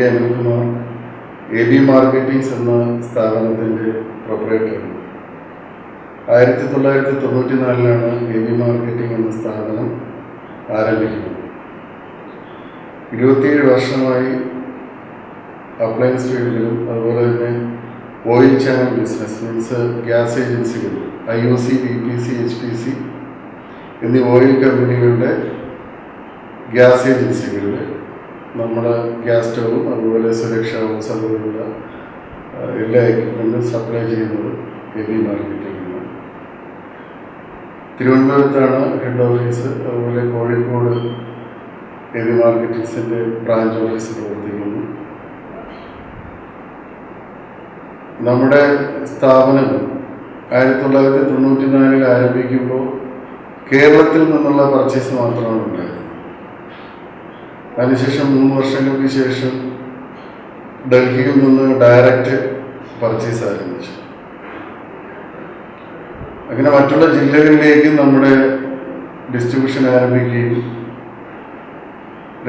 Anilkumar, AB മാർക്കറ്റിംഗ്സ് എന്ന സ്ഥാപനത്തിൻ്റെ പ്രൊപ്പറേറ്ററാണ്. 1994 AB marketing എന്ന സ്ഥാപനം ആരംഭിക്കുന്നത്. 27 വർഷമായി അപ്ലയൻസ് ഫീൽഡിലും അതുപോലെ തന്നെ oil channel business means gas ഏജൻസികൾ IOC, BPC, HPC എന്നീ ഓയിൽ കമ്പനികളുടെ ഗ്യാസ് ഏജൻസികളിൽ നമ്മുടെ ഗ്യാസ് സ്റ്റൗവും അതുപോലെ സുരക്ഷാ ഹൗസ് അതുപോലുള്ള എല്ലാ എക്യുപ്മെൻറ്റും സപ്ലൈ ചെയ്യുന്നത് AB മാർക്കറ്റിംഗാണ്. തിരുവനന്തപുരത്താണ് ഹെഡ് ഓഫീസ്. അതുപോലെ കോഴിക്കോട് AB മാർക്കറ്റിംഗ്സിൻ്റെ ബ്രാഞ്ച് ഓഫീസ് പ്രവർത്തിക്കുന്നു. നമ്മുടെ സ്ഥാപനം 1994 ആരംഭിക്കുമ്പോൾ കേരളത്തിൽ നിന്നുള്ള പർച്ചേസ് മാത്രമാണ് ഉണ്ടായത്. അതിനുശേഷം 3 വർഷങ്ങൾക്ക് ശേഷം ഡൽഹിയിൽ നിന്ന് ഡയറക്റ്റ് പർച്ചേസ് ആരംഭിച്ചു. അങ്ങനെ മറ്റുള്ള ജില്ലകളിലേക്ക് നമ്മുടെ ഡിസ്ട്രിബ്യൂഷൻ ആരംഭിക്കുകയും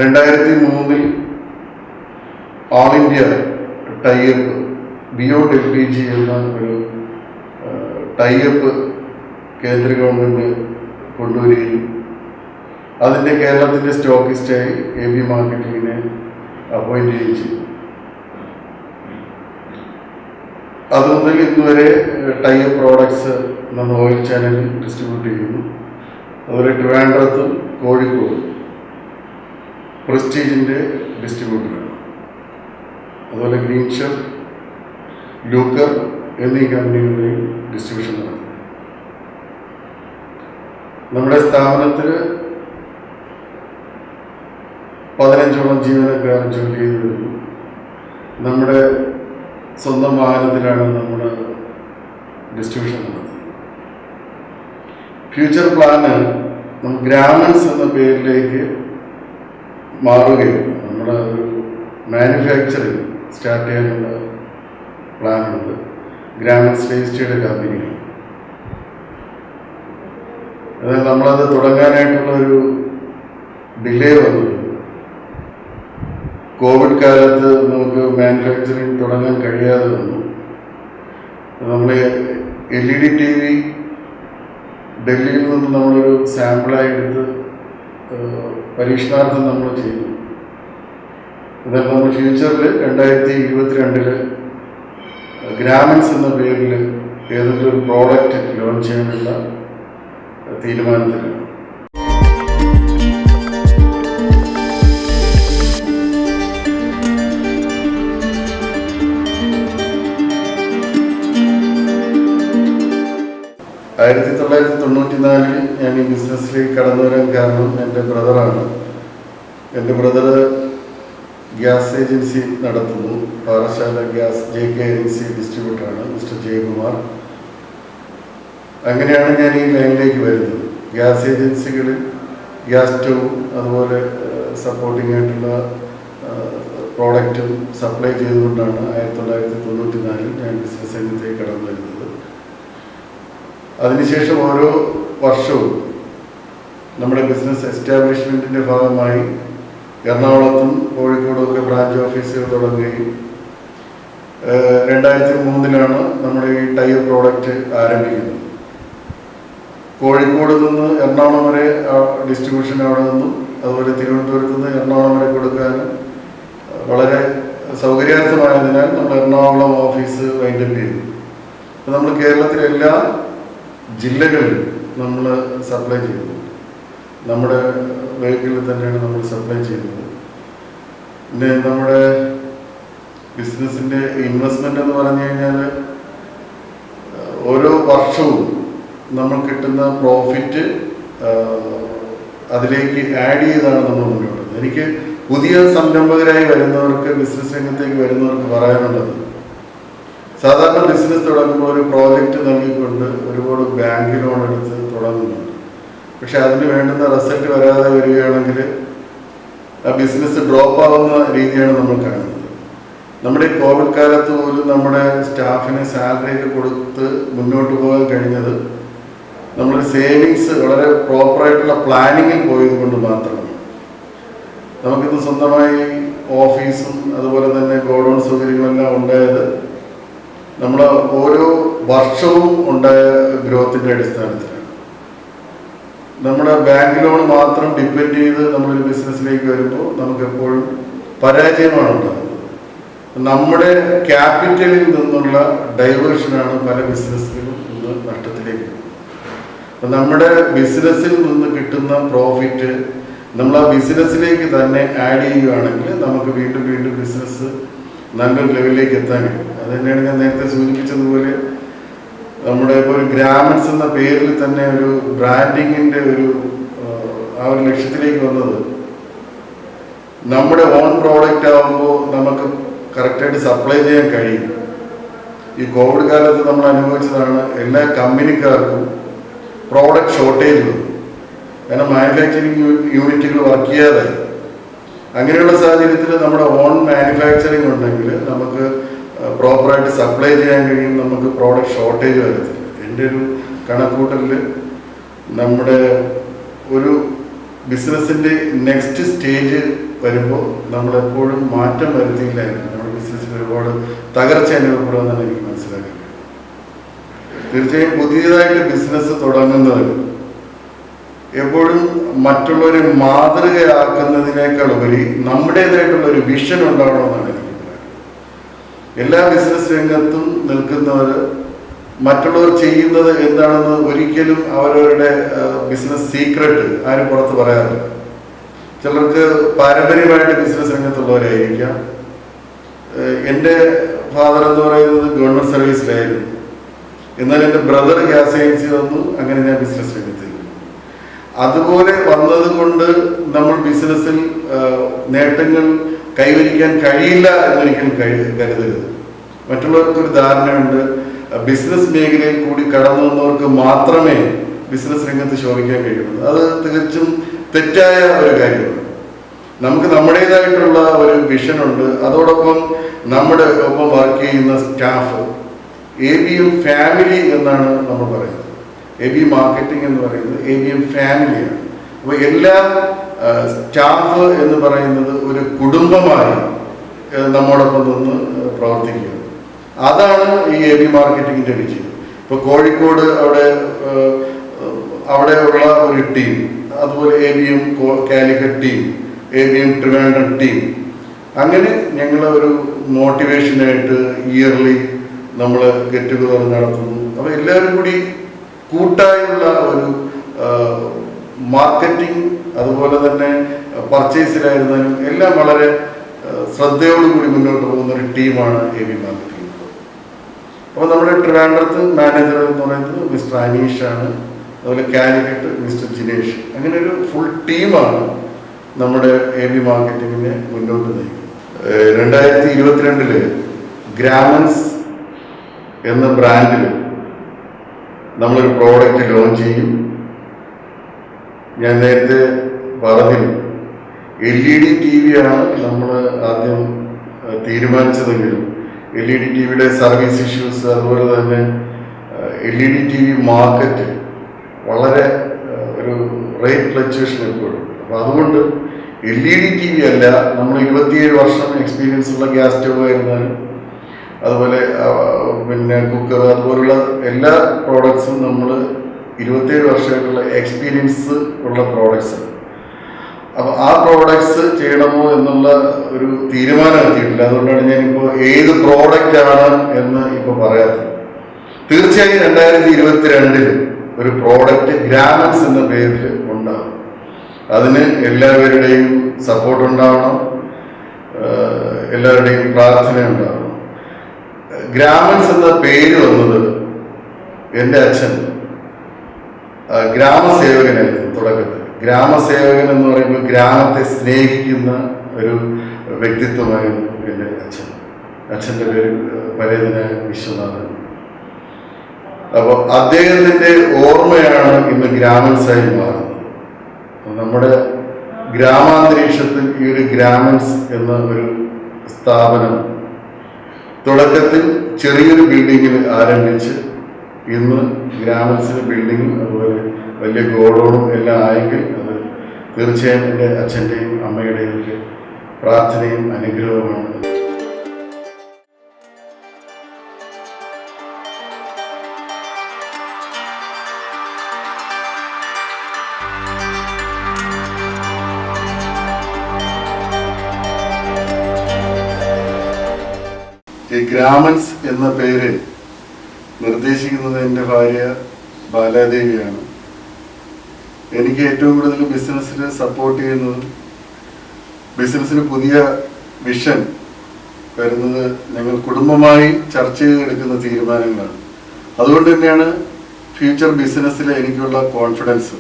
2003 all India type beyond LPG എന്ന ഒരു ടൈപ്പ് കേന്ദ്ര ഗവൺമെൻറ് കൊണ്ടുവരികയും അതിൻ്റെ കേരളത്തിൻ്റെ സ്റ്റോക്കിസ്റ്റായി AB മാർക്കറ്റിങ്ങിനെ അപ്പോയിൻ്റ് ചെയ്യുകയും ചെയ്തു. അതുമുതൽ ഇന്നുവരെ ടൈപ്പ് പ്രോഡക്ട്സ് നമ്മൾ ഓയിൽ ചാനലിൽ ഡിസ്ട്രിബ്യൂട്ട് ചെയ്യുന്നു. അതുപോലെ ട്രിവാൻഡ്രത്തും കോഴിക്കോടും പ്രസ്റ്റീജിൻ്റെ ഡിസ്ട്രിബ്യൂട്ടറാണ്. അതുപോലെ ഗ്രീൻ ഷെഫ്, ലൂക്കർ എന്നീ കമ്പനികളുടെയും ഡിസ്ട്രിബ്യൂഷൻ നടത്തുന്നു. നമ്മുടെ സ്ഥാപനത്തിൽ 15ഓളം ജീവനക്കാർ ജോലി ചെയ്തു വരുന്നു. നമ്മുടെ സ്വന്തം വാഹനത്തിലാണ് നമ്മുടെ ഡിസ്ട്രിബ്യൂഷൻ നടത്തുന്നത്. ഫ്യൂച്ചർ പ്ലാന് നമ്മൾ ഗ്രാമൻസ് എന്ന പേരിലേക്ക് മാറുകയാണ്. നമ്മുടെ ഒരു മാനുഫാക്ചറിങ് സ്റ്റാർട്ട് ചെയ്യാനുള്ള പ്ലാനുണ്ട്. ഗ്രാമൻസ് രജിസ്റ്റേർഡ് കമ്പനിയാണ്. എന്നാൽ നമ്മളത് തുടങ്ങാനായിട്ടുള്ള ഒരു ഡിലേ വന്നത് കോവിഡ് കാലത്ത് നമുക്ക് മാനുഫാക്ചറിങ് തുടങ്ങാൻ കഴിയാതെ വന്നു. നമ്മൾ LED TV ഡൽഹിയിൽ നിന്ന് നമ്മളൊരു സാമ്പിളായി എടുത്ത് പരീക്ഷണാർത്ഥം നമ്മൾ ചെയ്തു. എന്നാൽ നമ്മൾ ഫ്യൂച്ചറിൽ 2022 ഗ്രാമൻസ് എന്ന പേരിൽ ഏതെങ്കിലും ഒരു പ്രോഡക്റ്റ് ലോഞ്ച് ചെയ്യാനുള്ള തീരുമാനത്തിലാണ്. ആയിരത്തി 1994 ഞാൻ ഈ ബിസിനസ്സിലേക്ക് കടന്നു വരാൻ കാരണം എൻ്റെ ബ്രദറാണ്. എൻ്റെ ബ്രദർ ഗ്യാസ് ഏജൻസി നടത്തുന്നു. പാറശാല ഗ്യാസ് JK ഏജൻസി ഡിസ്ട്രിബ്യൂട്ടറാണ് മിസ്റ്റർ ജയകുമാർ. അങ്ങനെയാണ് ഞാൻ ഈ ലൈനിലേക്ക് വരുന്നത്. ഗ്യാസ് ഏജൻസികളിൽ ഗ്യാസ് സ്റ്റൗവും അതുപോലെ സപ്പോർട്ടിംഗ് ആയിട്ടുള്ള പ്രോഡക്റ്റും സപ്ലൈ ചെയ്തുകൊണ്ടാണ് 1994 ഞാൻ ബിസിനസ് രംഗത്തേക്ക് കടന്നു വരുന്നത്. അതിനുശേഷം ഓരോ വർഷവും നമ്മുടെ ബിസിനസ് എസ്റ്റാബ്ലിഷ്മെൻറ്റിൻ്റെ ഭാഗമായി എറണാകുളത്തും കോഴിക്കോടും ഒക്കെ ബ്രാഞ്ച് ഓഫീസുകൾ തുടങ്ങുകയും 2003 നമ്മുടെ ഈ ടൈപ്പ് പ്രോഡക്റ്റ് ആരംഭിക്കുന്നത്. കോഴിക്കോട് നിന്ന് എറണാകുളം വരെ ഡിസ്ട്രിബ്യൂഷൻ അവിടെ നിന്നും അതുപോലെ തിരുവനന്തപുരത്ത് നിന്ന് എറണാകുളം വരെ കൊടുക്കാനും വളരെ സൗകര്യാർത്ഥമായതിനാൽ നമ്മൾ എറണാകുളം ഓഫീസ് വൈൻഡപ്പ് ചെയ്തു. അപ്പോൾ നമ്മൾ കേരളത്തിലെ എല്ലാ ജില്ലകളിലും നമ്മൾ സപ്ലൈ ചെയ്യുന്നു. നമ്മുടെ വെഹിക്കിളിൽ തന്നെയാണ് നമ്മൾ സപ്ലൈ ചെയ്യുന്നത്. പിന്നെ നമ്മുടെ ബിസിനസ്സിൻ്റെ ഇൻവെസ്റ്റ്മെൻ്റ് എന്ന് പറഞ്ഞു കഴിഞ്ഞാൽ ഓരോ വർഷവും നമ്മൾ കിട്ടുന്ന പ്രോഫിറ്റ് അതിലേക്ക് ആഡ് ചെയ്താണ് നമ്മൾ മുന്നോട്ട്. എനിക്ക് പുതിയ സംരംഭകരായി വരുന്നവർക്ക്, ബിസിനസ് രംഗത്തേക്ക് വരുന്നവർക്ക് പറയാനുള്ളത്, സാധാരണ ബിസിനസ് തുടങ്ങുമ്പോൾ ഒരു പ്രോജക്റ്റ് നൽകിക്കൊണ്ട് ഒരുപാട് ബാങ്ക് ലോൺ എടുത്ത് തുടങ്ങുന്നുണ്ട്. പക്ഷെ അതിന് വേണ്ടുന്ന റിസൾട്ട് വരാതെ വരികയാണെങ്കിൽ ആ ബിസിനസ് ഡ്രോപ്പ് ആവുന്ന രീതിയാണ് നമ്മൾ കാണുന്നത്. നമ്മുടെ ഈ കോവിഡ് കാലത്ത് പോലും നമ്മുടെ സ്റ്റാഫിന് സാലറിയൊക്കെ കൊടുത്ത് മുന്നോട്ട് പോകാൻ കഴിഞ്ഞത് നമ്മുടെ സേവിങ്സ് വളരെ പ്രോപ്പറായിട്ടുള്ള പ്ലാനിങ്ങിൽ പോയത് കൊണ്ട് മാത്രമാണ്. നമുക്കിന്ന് സ്വന്തമായി ഓഫീസും അതുപോലെ തന്നെ ഗോഡൗൺ സൗകര്യങ്ങളെല്ലാം ഉണ്ടായത് നമ്മൾ ഓരോ വർഷവും ഉണ്ടായ ഗ്രോത്തിൻ്റെ അടിസ്ഥാനത്തിലാണ്. നമ്മുടെ ബാങ്ക് ലോൺ മാത്രം ഡിപ്പെൻഡ് ചെയ്ത് നമ്മളൊരു ബിസിനസ്സിലേക്ക് വരുമ്പോൾ നമുക്ക് എപ്പോഴും പരാജയമാണ് ഉണ്ടാകുന്നത്. നമ്മുടെ ക്യാപിറ്റലിൽ നിന്നുള്ള ഡൈവേർഷനാണ് പല ബിസിനസ്സുകളും ഇന്ന് നഷ്ടത്തിലേക്ക്. അപ്പം നമ്മുടെ ബിസിനസ്സിൽ നിന്ന് കിട്ടുന്ന പ്രോഫിറ്റ് നമ്മൾ ആ ബിസിനസ്സിലേക്ക് തന്നെ ആഡ് ചെയ്യുകയാണെങ്കിൽ നമുക്ക് വീണ്ടും വീണ്ടും ബിസിനസ് നല്ലൊരു ലെവലിലേക്ക് എത്താൻ കഴിയും. അത് തന്നെയാണ് ഞാൻ നേരത്തെ സൂചിപ്പിച്ചതുപോലെ നമ്മുടെ ഇപ്പോൾ ഒരു ഗ്രാമൻസ് എന്ന പേരിൽ തന്നെ ഒരു ബ്രാൻഡിങ്ങിൻ്റെ ആ ഒരു ലക്ഷ്യത്തിലേക്ക് വന്നത് നമ്മുടെ ഓൺ പ്രോഡക്റ്റ് ആകുമ്പോൾ നമുക്ക് കറക്റ്റായിട്ട് സപ്ലൈ ചെയ്യാൻ കഴിയും. ഈ കോവിഡ് കാലത്ത് നമ്മൾ അനുഭവിച്ചതാണ് എല്ലാ കമ്പനിക്കാർക്കും പ്രോഡക്റ്റ് ഷോർട്ടേജ് വന്നു. കാരണം മാനുഫാക്ചറിങ് യൂണിറ്റുകൾ വർക്ക് ചെയ്യാതായി. അങ്ങനെയുള്ള സാഹചര്യത്തിൽ നമ്മുടെ ഓൺ മാനുഫാക്ചറിങ് ഉണ്ടെങ്കിൽ നമുക്ക് പ്രോപ്പറായിട്ട് സപ്ലൈ ചെയ്യാൻ കഴിയും, നമുക്ക് പ്രോഡക്റ്റ് ഷോർട്ടേജ് വരത്തില്ല. എൻ്റെ ഒരു കണക്കൂട്ടലിൽ നമ്മുടെ ഒരു ബിസിനസ്സിൻ്റെ നെക്സ്റ്റ് സ്റ്റേജ് വരുമ്പോൾ നമ്മളെപ്പോഴും മാറ്റം വരുത്തിയില്ലായിരുന്നു നമ്മുടെ ബിസിനസ്സിൽ ഒരുപാട് തകർച്ച അനുഭവപ്പെടുമെന്നാണ് എനിക്ക് മനസ്സിലാക്കുന്നത്. തീർച്ചയായും പുതിയതായിട്ട് ബിസിനസ് തുടങ്ങുന്നതിൽ എപ്പോഴും മറ്റുള്ളവരെ മാതൃകയാക്കുന്നതിനേക്കാൾ ഉപരി നമ്മുടേതായിട്ടുള്ള ഒരു വിഷൻ ഉണ്ടാവണമെന്നാണ് എനിക്ക് പറയുന്നത്. എല്ലാ ബിസിനസ് രംഗത്തും നിൽക്കുന്നവർ മറ്റുള്ളവർ ചെയ്യുന്നത് എന്താണെന്ന് ഒരിക്കലും അവരവരുടെ ബിസിനസ് സീക്രട്ട് ആരും പുറത്ത് പറയാറില്ല. ചിലർക്ക് പാരമ്പര്യമായിട്ട് ബിസിനസ് രംഗത്തുള്ളവരായിരിക്കാം. എൻ്റെ ഫാദർ എന്ന് പറയുന്നത് ഗവൺമെൻറ് സർവീസിലായിരുന്നു. എന്നാൽ എൻ്റെ ബ്രദർ ഗ്യാസ് ഏജൻസി വന്നു. അങ്ങനെ ഞാൻ ബിസിനസ് രംഗത്തേക്ക്. അതുപോലെ വന്നത് കൊണ്ട് നമ്മൾ ബിസിനസ്സിൽ നേട്ടങ്ങൾ കൈവരിക്കാൻ കഴിയില്ല എന്നൊരിക്കലും കരുതരുത്. മറ്റുള്ളവർക്കൊരു ധാരണയുണ്ട്, ബിസിനസ് മേഖലയിൽ കൂടി കടന്നു വന്നവർക്ക് മാത്രമേ ബിസിനസ് രംഗത്ത് ശോഭിക്കാൻ കഴിയുള്ളൂ. അത് തികച്ചും തെറ്റായ ഒരു കാര്യമാണ്. നമുക്ക് നമ്മുടേതായിട്ടുള്ള ഒരു വിഷനുണ്ട്. അതോടൊപ്പം നമ്മുടെ ഒപ്പം വർക്ക് ചെയ്യുന്ന സ്റ്റാഫ് ABM ഫാമിലി എന്നാണ് നമ്മൾ പറയുന്നത്. AB മാർക്കറ്റിംഗ് എന്ന് പറയുന്നത് ABM ഫാമിലിയാണ്. അപ്പോൾ എല്ലാ സ്റ്റാഫ് എന്ന് പറയുന്നത് ഒരു കുടുംബമായി നമ്മോടൊപ്പം നിന്ന് പ്രവർത്തിക്കുക. അതാണ് ഈ AB മാർക്കറ്റിങ്ങിൻ്റെ വിജയം. ഇപ്പോൾ കോഴിക്കോട് അവിടെയുള്ള ഒരു ടീം, അതുപോലെ ABM Calicut team, ABM Trivandrum team, അങ്ങനെ ഞങ്ങൾ ഒരു മോട്ടിവേഷനായിട്ട് ഇയർലി നമ്മൾ ഗെറ്റ് ടുഗദർ നടത്തുന്നു. അപ്പോൾ എല്ലാവരും കൂടി കൂട്ടായുള്ള ഒരു മാർക്കറ്റിംഗ്, അതുപോലെ തന്നെ പർച്ചേസിലായിരുന്നാലും എല്ലാം വളരെ ശ്രദ്ധയോടുകൂടി മുന്നോട്ട് പോകുന്ന ഒരു ടീമാണ് AB മാർക്കറ്റിംഗ്. അപ്പോൾ നമ്മുടെ ട്രിവാൻഡ്രത്ത് മാനേജർ എന്ന് പറയുന്നത് മിസ്റ്റർ അനീഷാണ്. അതുപോലെ കാലിക്കറ്റ് മിസ്റ്റർ ജിനേഷ്. അങ്ങനെ ഒരു ഫുൾ ടീമാണ് നമ്മുടെ AB മാർക്കറ്റിങ്ങിനെ മുന്നോട്ട് നയിക്കുന്നത്. 2022 ഗ്രാമൻസ് എന്ന ബ്രാൻഡിൽ നമ്മളൊരു പ്രോഡക്റ്റ് ലോഞ്ച് ചെയ്യും. ഞാൻ നേരത്തെ പറഞ്ഞിരുന്നു, LED TV ആണ് നമ്മൾ ആദ്യം തീരുമാനിച്ചതെങ്കിലും LED TVയുടെ സർവീസ് ഇഷ്യൂസ്, അതുപോലെ തന്നെ LED TV മാർക്കറ്റ് വളരെ ഒരു റേറ്റ് ഫ്ലക്ച്വേഷൻ എപ്പോഴും. അപ്പോൾ അതുകൊണ്ട് LED TV അല്ല, നമ്മൾ 27 വർഷം എക്സ്പീരിയൻസ് ഉള്ള ഗ്യാസ് സ്റ്റവ് ആയിരുന്നാലും അതുപോലെ പിന്നെ കുക്കർ, അതുപോലുള്ള എല്ലാ പ്രോഡക്ട്സും നമ്മൾ 27 വർഷമായിട്ടുള്ള എക്സ്പീരിയൻസ് ഉള്ള പ്രോഡക്ട്സ്. അപ്പോൾ ആ പ്രോഡക്ട്സ് ചെയ്യണമോ എന്നുള്ള ഒരു തീരുമാനം എത്തിയിട്ടില്ല. അതുകൊണ്ടാണ് ഞാനിപ്പോൾ ഏത് പ്രോഡക്റ്റ് ആണ് എന്ന് ഇപ്പോൾ പറയാത്തത്. തീർച്ചയായും 2022 ഒരു പ്രോഡക്റ്റ് ഗ്രാമൻസ് എന്ന പേരിൽ ഉണ്ടാകും. അതിന് എല്ലാവരുടെയും സപ്പോർട്ട് ഉണ്ടാവണം, എല്ലാവരുടെയും പ്രാർത്ഥന ഉണ്ടാവണം. ഗ്രാമൻസ് എന്ന പേര് വന്നത് എൻ്റെ അച്ഛൻ ഗ്രാമസേവകനായിരുന്നു തുടക്കത്തിൽ. ഗ്രാമസേവകൻ എന്ന് പറയുമ്പോൾ ഗ്രാമത്തെ സ്നേഹിക്കുന്ന ഒരു വ്യക്തിത്വമായിരുന്നു എൻ്റെ അച്ഛൻ. അച്ഛൻ്റെ പേര് പരേതനായ വിശ്വനാഥൻ. അപ്പോൾ അദ്ദേഹത്തിൻ്റെ ഓർമ്മയാണ് ഇന്ന് ഗ്രാമൻസായി മാറുന്നത്. നമ്മുടെ ഗ്രാമാന്തരീക്ഷത്തിൽ ഈ ഒരു ഗ്രാമൻസ് എന്ന ഒരു സ്ഥാപനം തുടക്കത്തിൽ ചെറിയൊരു ബിൽഡിങ്ങിൽ ആരംഭിച്ച് ഇന്ന് ഗ്രാമൻസിന് ബിൽഡിങ്ങും അതുപോലെ വലിയ ഗോഡൗണും എല്ലാം ആയെങ്കിൽ അത് തീർച്ചയായും എൻ്റെ അച്ഛൻ്റെയും അമ്മയുടെയും ഒക്കെ പ്രാർത്ഥനയും അനുഗ്രഹവുമാണ്. ഈ ഗ്രാമൻസ് എന്ന പേര് നിർദ്ദേശിക്കുന്നത് എൻ്റെ ഭാര്യ ബാലാദേവിയാണ്. എനിക്ക് ഏറ്റവും കൂടുതൽ ബിസിനസ്സിൽ സപ്പോർട്ട് ചെയ്യുന്നത്, ബിസിനസ്സിന് പുതിയ വിഷൻ വരുന്നത് ഞങ്ങൾ കുടുംബമായി ചർച്ച ചെയ്തെടുക്കുന്ന തീരുമാനങ്ങളാണ്. അതുകൊണ്ട് തന്നെയാണ് ഫ്യൂച്ചർ ബിസിനസ്സിൽ എനിക്കുള്ള കോൺഫിഡൻസ്.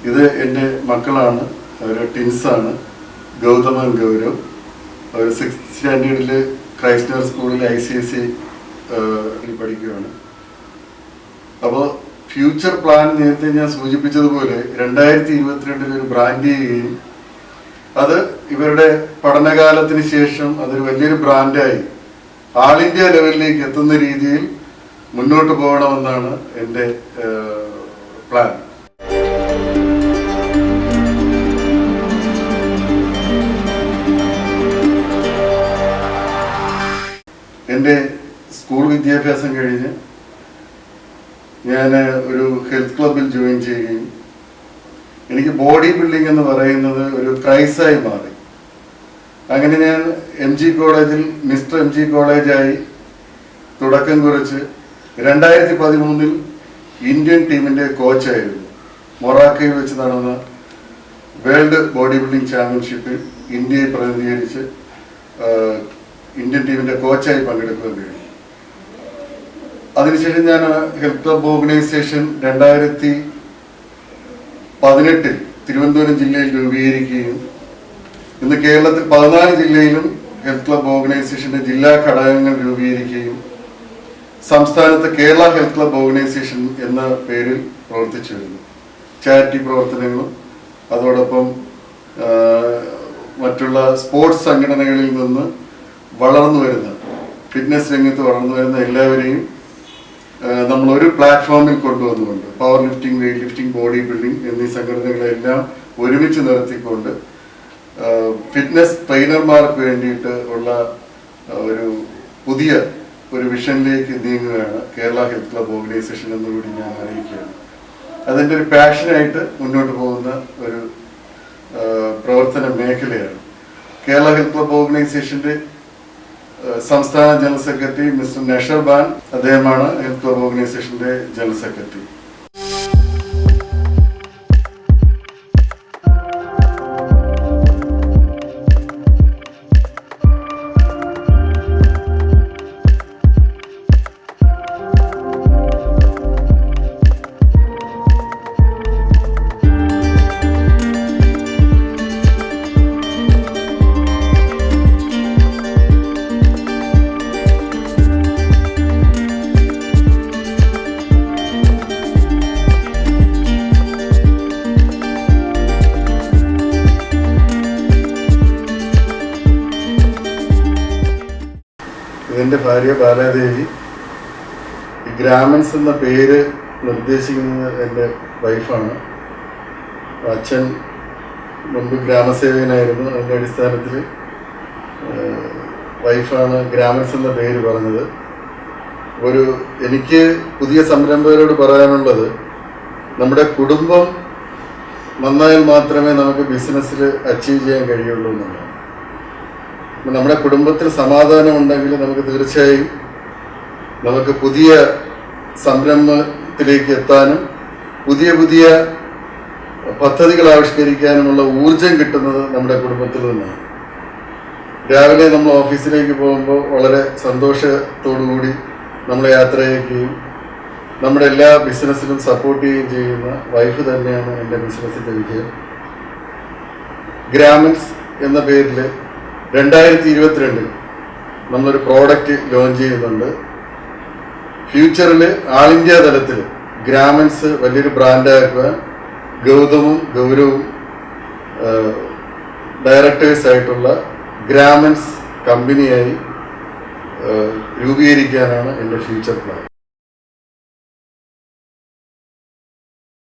ഇത് എൻ്റെ മക്കളാണ്, അവർ ടിൻസാണ്, ഗൗതമൻ ഗൗരവ്. അവർ 6th സ്റ്റാൻഡേർഡിൽ ക്രൈസ്റ്റ് സ്കൂളിൽ ICSE പഠിക്കുകയാണ്. അപ്പോൾ ഫ്യൂച്ചർ പ്ലാൻ നേരത്തെ ഞാൻ സൂചിപ്പിച്ചതുപോലെ 2022 ഒരു ബ്രാൻഡ് ചെയ്യുകയും അത് ഇവരുടെ പഠനകാലത്തിന് ശേഷം അതൊരു വലിയൊരു ബ്രാൻഡായി ആൾ ഇന്ത്യ ലെവലിലേക്ക് എത്തുന്ന രീതിയിൽ മുന്നോട്ട് പോകണമെന്നാണ് എൻ്റെ പ്ലാൻ. എൻ്റെ സ്കൂൾ വിദ്യാഭ്യാസം കഴിഞ്ഞ് ഞാൻ ഒരു ഹെൽത്ത് ക്ലബിൽ ജോയിൻ ചെയ്യുകയും എനിക്ക് ബോഡി ബിൽഡിംഗ് എന്ന് പറയുന്നത് ഒരു ക്രൈസായി മാറി. അങ്ങനെ ഞാൻ MG കോളേജിൽ മിസ്റ്റർ MG കോളേജായി തുടക്കം കുറിച്ച് 2013 ഇന്ത്യൻ ടീമിൻ്റെ കോച്ചായിരുന്നു. മൊറാക്കോയിൽ വെച്ച് നടന്ന വേൾഡ് ബോഡി ബിൽഡിംഗ് ചാമ്പ്യൻഷിപ്പിൽ ഇന്ത്യയെ പ്രതിനിധീകരിച്ച് ഇന്ത്യൻ ടീമിൻ്റെ കോച്ചായി പങ്കെടുക്കുകയും കഴിഞ്ഞു. അതിനുശേഷം ഞാൻ ഹെൽത്ത് ക്ലബ് ഓർഗനൈസേഷൻ 2018 തിരുവനന്തപുരം ജില്ലയിൽ രൂപീകരിക്കുകയും ഇന്ന് കേരളത്തിൽ 14 ജില്ലയിലും ഹെൽത്ത് ക്ലബ് ഓർഗനൈസേഷൻ്റെ ജില്ലാ ഘടകങ്ങൾ രൂപീകരിക്കുകയും സംസ്ഥാനത്ത് കേരള ഹെൽത്ത് ക്ലബ് ഓർഗനൈസേഷൻ എന്ന പേരിൽ പ്രവർത്തിച്ചു വരുന്നു. ചാരിറ്റി പ്രവർത്തനങ്ങളും അതോടൊപ്പം മറ്റുള്ള സ്പോർട്സ് സംഘടനകളിൽ നിന്ന് വളർന്നു വരുന്ന, ഫിറ്റ്നസ് രംഗത്ത് വളർന്നു വരുന്ന എല്ലാവരെയും നമ്മളൊരു പ്ലാറ്റ്ഫോമിൽ കൊണ്ടുവന്നുകൊണ്ട് power lifting, weight lifting, body building എന്നീ സംഘടനകളെല്ലാം ഒരുമിച്ച് നിർത്തിക്കൊണ്ട് ഫിറ്റ്നസ് ട്രെയിനർമാർക്ക് വേണ്ടിയിട്ട് ഉള്ള ഒരു പുതിയ ഒരു വിഷനിലേക്ക് നീങ്ങുകയാണ് കേരള ഹെൽത്ത് ക്ലബ് ഓർഗനൈസേഷൻ എന്നുകൂടി ഞാൻ അറിയിക്കുകയാണ്. അതിൻ്റെ ഒരു പാഷനായിട്ട് മുന്നോട്ട് പോകുന്ന ഒരു പ്രവർത്തന മേഖലയാണ്. കേരള ഹെൽത്ത് ക്ലബ് ഓർഗനൈസേഷൻ്റെ സംസ്ഥാന ജനറൽ സെക്രട്ടറി മിസ്റ്റർ നഷർ ബാൻ, അദ്ദേഹമാണ് ഹെൽത്ത് ക്ലബ് ഓർഗനൈസേഷൻ്റെ ജനറൽ സെക്രട്ടറി. ഇതെൻ്റെ ഭാര്യ ബാലാദേവി. ഈ ഗ്രാമൻസ് എന്ന പേര് നിർദ്ദേശിക്കുന്നത് എൻ്റെ വൈഫാണ്. അച്ഛൻ മുമ്പ് ഗ്രാമസേവകനായിരുന്നു. അതിൻ്റെ അടിസ്ഥാനത്തിൽ വൈഫാണ് ഗ്രാമൻസ് എന്ന പേര് പറഞ്ഞത്. എനിക്ക് പുതിയ സംരംഭകരോട് പറയാനുള്ളത്, നമ്മുടെ കുടുംബം നന്നായാൽ മാത്രമേ നമുക്ക് ബിസിനസ്സിൽ അച്ചീവ് ചെയ്യാൻ കഴിയുള്ളൂ എന്നുള്ളതാണ്. നമ്മുടെ കുടുംബത്തിൽ സമാധാനം ഉണ്ടെങ്കിൽ നമുക്ക് തീർച്ചയായും നമുക്ക് പുതിയ സംരംഭത്തിലേക്ക് എത്താനും പുതിയ പുതിയ പദ്ധതികൾ ആവിഷ്കരിക്കാനുമുള്ള ഊർജം കിട്ടുന്നത് നമ്മുടെ കുടുംബത്തിൽ നിന്നാണ്. രാവിലെ നമ്മൾ ഓഫീസിലേക്ക് പോകുമ്പോൾ വളരെ സന്തോഷത്തോടുകൂടി നമ്മൾ യാത്ര ചെയ്യുകയും നമ്മുടെ എല്ലാ ബിസിനസ്സിലും സപ്പോർട്ട് ചെയ്യുകയും ചെയ്യുന്ന വൈഫ് തന്നെയാണ് എൻ്റെ ബിസിനസ്സിൻ്റെ വിജയം. ഗ്രാമൻസ് എന്ന പേരിൽ 2022 നമ്മളൊരു പ്രോഡക്റ്റ് ലോഞ്ച് ചെയ്യുന്നുണ്ട്. ഫ്യൂച്ചറിൽ ആൾ ഇന്ത്യ തലത്തിൽ ഗ്രാമൻസ് വലിയൊരു ബ്രാൻഡാക്കുവാൻ ഗൗതമും ഗൗരവും ഡയറക്ടേഴ്സായിട്ടുള്ള ഗ്രാമൻസ് കമ്പനിയായി രൂപീകരിക്കാനാണ് എൻ്റെ ഫ്യൂച്ചർ പ്ലാൻ.